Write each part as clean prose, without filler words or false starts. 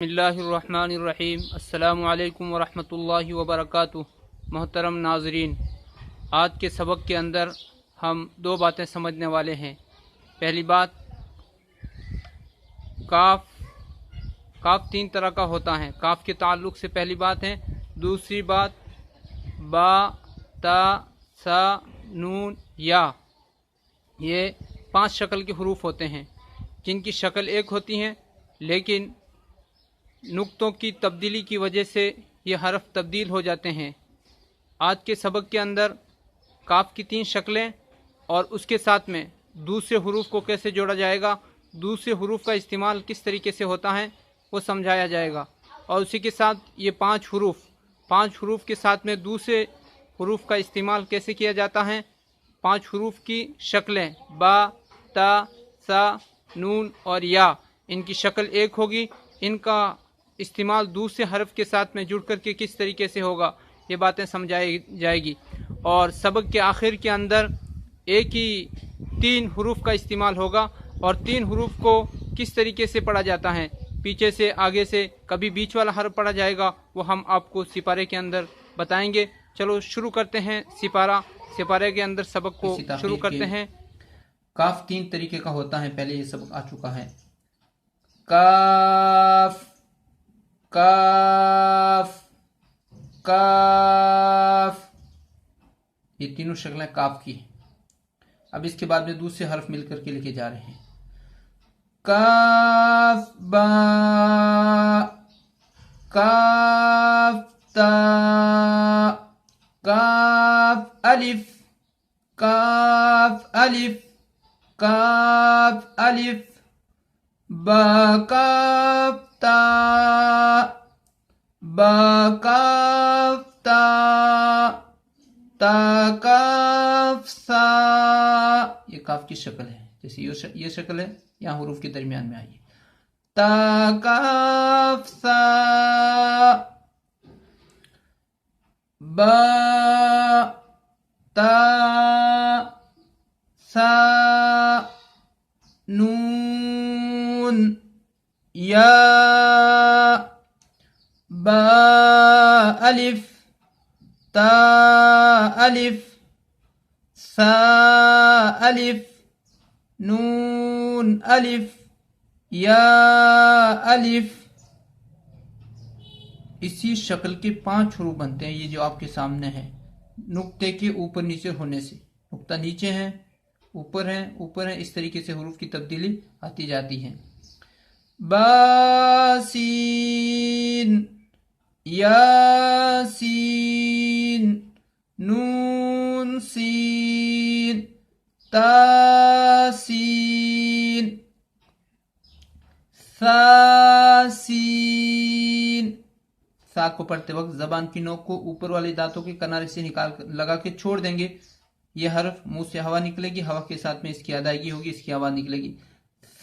بسم اللہ الرحمن الرحیم۔ السلام علیکم ورحمۃ اللہ وبرکاتہ۔ محترم ناظرین، آج کے سبق کے اندر ہم دو باتیں سمجھنے والے ہیں۔ پہلی بات، کاف تین طرح کا ہوتا ہے، کاف کے تعلق سے پہلی بات ہے۔ دوسری بات، با، تا، سا، نون، یا، یہ 5 شکل کے حروف ہوتے ہیں جن کی شکل ایک ہوتی ہے، لیکن نقطوں کی تبدیلی کی وجہ سے یہ حرف تبدیل ہو جاتے ہیں۔ آج کے سبق کے اندر کاف کی 3 شکلیں اور اس کے ساتھ میں دوسرے حروف کو کیسے جوڑا جائے گا، دوسرے حروف کا استعمال کس طریقے سے ہوتا ہے وہ سمجھایا جائے گا، اور اسی کے ساتھ یہ 5 حروف کے ساتھ میں دوسرے حروف کا استعمال کیسے کیا جاتا ہے۔ 5 حروف کی شکلیں با، تا، سا، نون اور یا، ان کی شکل ایک ہوگی، ان کا استعمال دوسرے حرف کے ساتھ میں جڑ کر کے کس طریقے سے ہوگا، یہ باتیں سمجھائی جائے گی۔ اور سبق کے آخر کے اندر ایک ہی 3 حروف کا استعمال ہوگا، اور 3 حروف کو کس طریقے سے پڑھا جاتا ہے، پیچھے سے آگے سے، کبھی بیچ والا حرف پڑھا جائے گا، وہ ہم آپ کو سپارے کے اندر بتائیں گے۔ چلو شروع کرتے ہیں، سپارے کے اندر سبق کو شروع کرتے ہیں۔ کاف 3 طریقے کا ہوتا ہے، پہلے یہ سبق آ چکا ہے۔ کاف، کاف، کاف، یہ تینوں شکلیں کاف کی ہیں۔ اب اس کے بعد میں دوسرے حرف مل کر کے لکھے جا رہے ہیں۔ کاف با، کاف تا، کاف الف، کاف الف، کاف الف، با کاف تا، با کاف تا، تا کاف سا، یہ کاف کی شکل ہے، جیسے یہ شکل ہے، یہاں حروف کے درمیان میں آئیے۔ تا کاف سا، با، تا، سا، نون، یا، با الف، تا الف، سا الف، نون الف، یا الف۔ اسی شکل کے 5 حروف بنتے ہیں، یہ جو آپ کے سامنے ہے، نقطے کے اوپر نیچے ہونے سے، نقطہ نیچے ہے، اوپر ہے، اوپر ہے، اس طریقے سے حروف کی تبدیلی آتی جاتی ہے۔ با سین، یا سین، نون سین، تا سین، سا سین۔ سا کو پڑھتے وقت زبان کی نوک کو اوپر والے دانتوں کے کنارے سے لگا کے چھوڑ دیں گے، یہ حرف منہ سے ہوا نکلے گی، ہوا کے ساتھ میں اس کی ادائیگی ہوگی، اس کی آواز نکلے گی۔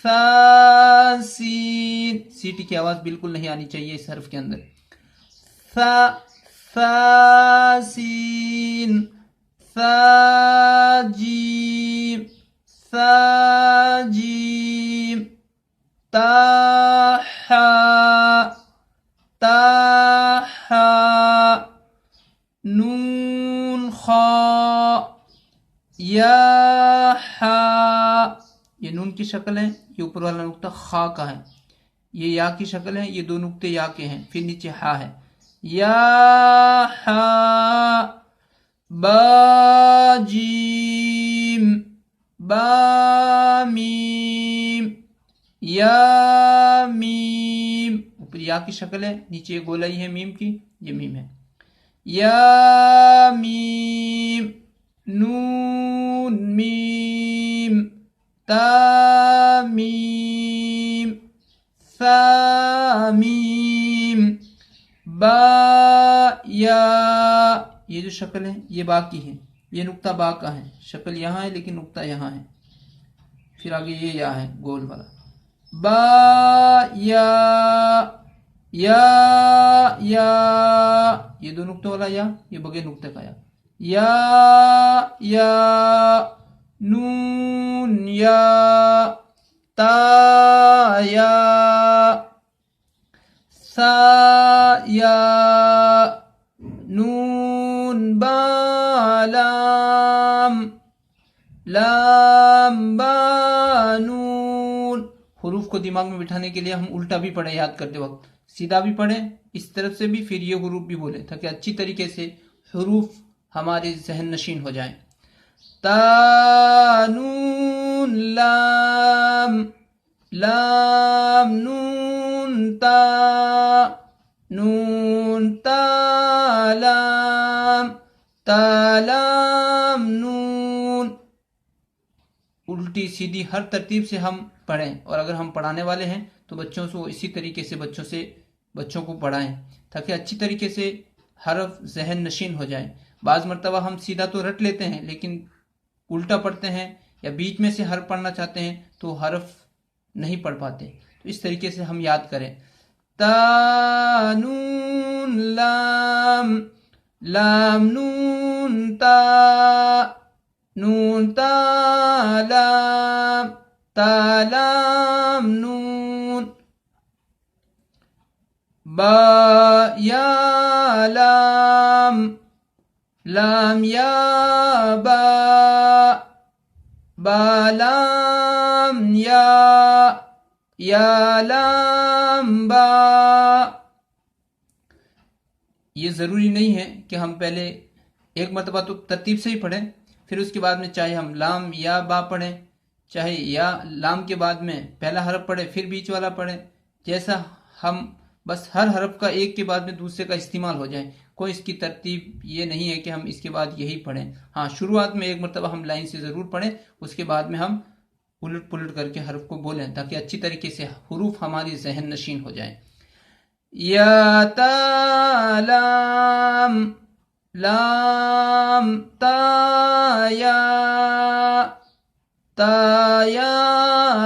سا سین، سیٹی کی آواز بالکل نہیں آنی چاہیے اس حرف کے اندر۔ سا، سا سین، سا جیم، سا جیم، تا حا، تا حا، نون خا، یا حا، یہ نون کی شکل ہے، یہ اوپر والا نقطہ خا کا ہے، یہ یا کی شکل ہے، یہ 2 نقطے یا کے ہیں، پھر نیچے ہا ہے۔ یا ہا، با جیم، با میم، یا میم، اوپر یا کی شکل ہے، نیچے گولائی ہے میم کی، یہ میم ہے۔ یا میم، نون میم، تا میم، سا میم، با یا، یہ جو شکل ہے یہ با کی ہے، یہ نقطہ با کا ہے، شکل یہاں ہے لیکن نقطہ یہاں ہے، پھر آگے یہ یا ہے گول والا۔ با یا، یا، یہ 2 نقطوں والا یا، یہ بغیر نقطے کا یا، یا، نون یا، تا یا، سا یا نون با لام لام با نون. حروف کو دماغ میں بٹھانے کے لیے ہم الٹا بھی پڑھیں یاد کرتے وقت, سیدھا بھی پڑھیں اس طرف سے بھی, پھر یہ حروف بھی بولیں تاکہ اچھی طریقے سے حروف ہمارے ذہن نشین ہو جائیں. تا نون لام لام نون تا نون تا لام تا لام نون. الٹی سیدھی ہر ترتیب سے ہم پڑھیں, اور اگر ہم پڑھانے والے ہیں تو بچوں سے اسی طریقے سے بچوں کو پڑھائیں تاکہ اچھی طریقے سے حرف ذہن نشین ہو جائیں. بعض مرتبہ ہم سیدھا تو رٹ لیتے ہیں لیکن الٹا پڑھتے ہیں یا بیچ میں سے حرف پڑھنا چاہتے ہیں تو حرف نہیں پڑھ پاتے. تو اس طریقے سے ہم یاد کریں. تا نون لام لام نون تا نون تا لام تا لام نون. با یا لام لام یا با با لام یا لام با. یہ ضروری نہیں ہے کہ ہم پہلے ایک مرتبہ تو ترتیب سے ہی پڑھیں, پھر اس کے بعد میں چاہے ہم لام یا با پڑھیں, چاہے یا لام کے بعد میں پہلا حرف پڑھیں پھر بیچ والا پڑھیں, جیسا ہم بس ہر حرف کا ایک کے بعد میں دوسرے کا استعمال ہو جائے. کوئی اس کی ترتیب یہ نہیں ہے کہ ہم اس کے بعد یہی پڑھیں. ہاں شروعات میں ایک مرتبہ ہم لائن سے ضرور پڑھیں, اس کے بعد میں ہم الٹ پلٹ کر کے حرف کو بولیں تاکہ اچھی طریقے سے حروف ہماری ذہن نشین ہو جائیں. یا تا لام لام تا یا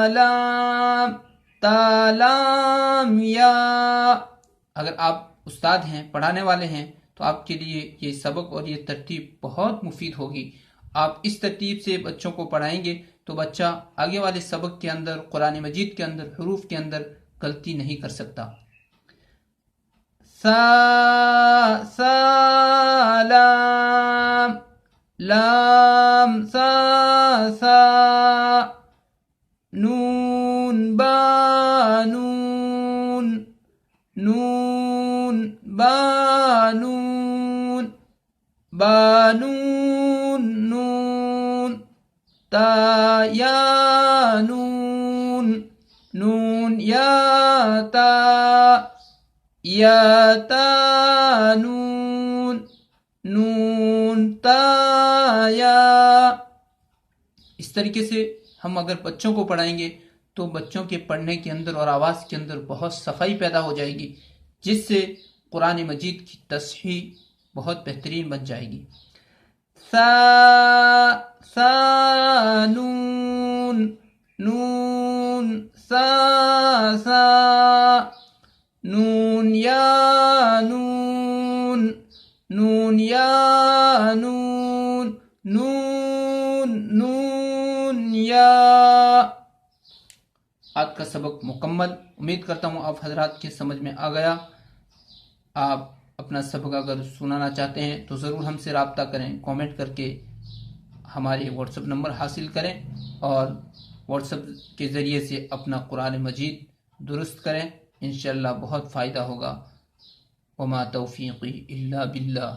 لام تا لام یا. اگر آپ استاد ہیں, پڑھانے والے ہیں, تو آپ کے لیے یہ سبق اور یہ ترتیب بہت مفید ہوگی. آپ اس ترتیب سے بچوں کو پڑھائیں گے تو بچہ آگے والے سبق کے اندر, قرآن مجید کے اندر, حروف کے اندر غلطی نہیں کر سکتا. سا لام لام سا نون با نون نون با نون نون تا یا نون نون یا تا نون نون تا یا. اس طریقے سے ہم اگر بچوں کو پڑھائیں گے تو بچوں کے پڑھنے کے اندر اور آواز کے اندر بہت صفائی پیدا ہو جائے گی, جس سے قرآن مجید کی تصحیح بہت بہترین بن جائے گی. سا نون نون سا نون یا نون نون یا نون نون یا. آج کا سبق مکمل. امید کرتا ہوں آپ حضرات کے سمجھ میں آ گیا. آپ اپنا سبق اگر سنانا چاہتے ہیں تو ضرور ہم سے رابطہ کریں, کامنٹ کر کے ہمارے واٹس ایپ نمبر حاصل کریں اور واٹس ایپ کے ذریعے سے اپنا قرآن مجید درست کریں. انشاءاللہ بہت فائدہ ہوگا. وما توفیقی الا باللہ.